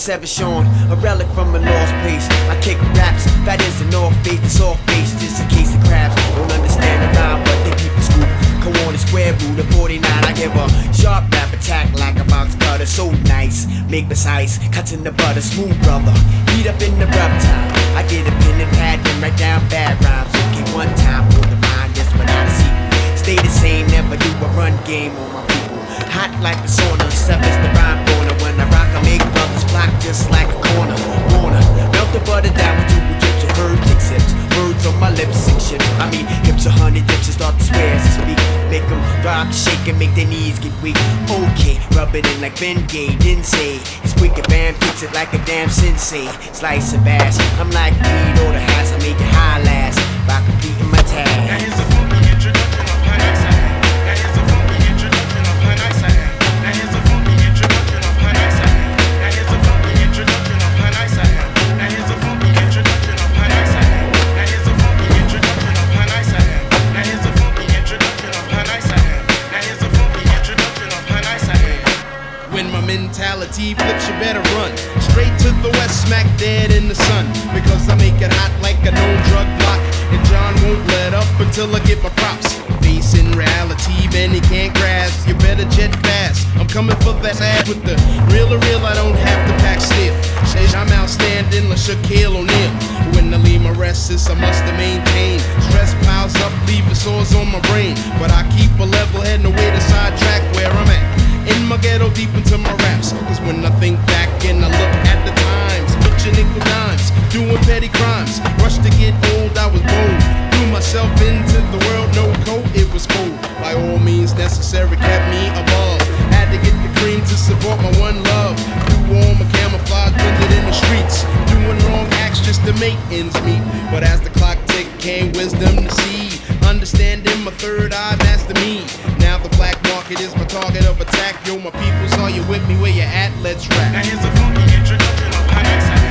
7 Sean, a relic from a lost place. I kick raps, that is the North Face, the soft face, just a case of crabs. Don't understand the rhyme, but they keep the scoop. Come on the square root of 49, I give a sharp rap attack like a box cutter. So nice, make precise, cuts in the butter, smooth brother. Heat up in the rough time. I get a pen and pad and write down bad rhymes. Okay, one time for the mind, that's what I see. Stay the same, never do a run game on my people. Hot like a sauna, seven's the rhyme corner. When I rock, I make brothers flock just like a corner. Wanna melt the butter down with 2 drips of herbs and sips. Words on my lips and shit. I mean, hips 100 dips and start to swear as I speak. Make them drop, shake and make their knees get weak. Okay, rub it in like Ben Gay, didn't say. It's wicked, bam, fix it like a damn sensei. Slice of bass, I'm like weed or the hash. I make it high last by completing my task. Now here's a funky introduction of how nice I am. Now here's a funky introduction of how nice I am. Now here's a funky introduction of how nice I am. Now here's a funky introduction of how nice I am. Now here's a funky introduction of how nice I am. Now here's a funky introduction of how nice I am. Now here's a funky introduction of how nice I am. Now here's a funky introduction of how nice I am. When my mentality flips, you better run straight to the west, smack dead in the sun. Because I make it hot like a no-drug block, and John won't let up until I get my props. Facing reality, man, he can't grasp. You better jet fast. I'm coming for that ass with the real or real. I don't have to pack still. I'm outstanding like Shaquille O'Neal. When I leave my restless, I must have maintained. Stress piles up, leaving sores on my brain. But I keep a level head, no way to sidetrack where I'm at. In my ghetto, deep into my raps. Cause when I think back and I look at the times, picture nickel dimes, doing petty crimes. Rushed to get old, I was bold. Threw myself into the world, no coat, it was cold. By all means necessary, kept me above. Had to get the cream to support my one love. Threw on my camouflage, blended in the streets. Doing wrong acts just to make ends meet. But as the clock ticked, came wisdom to see. Understanding my third eye, master me. Now the black market is my target of attack. Yo, my peoples, are you with me? Where you at? Let's rap. Now here's a funky introduction of how nice I am.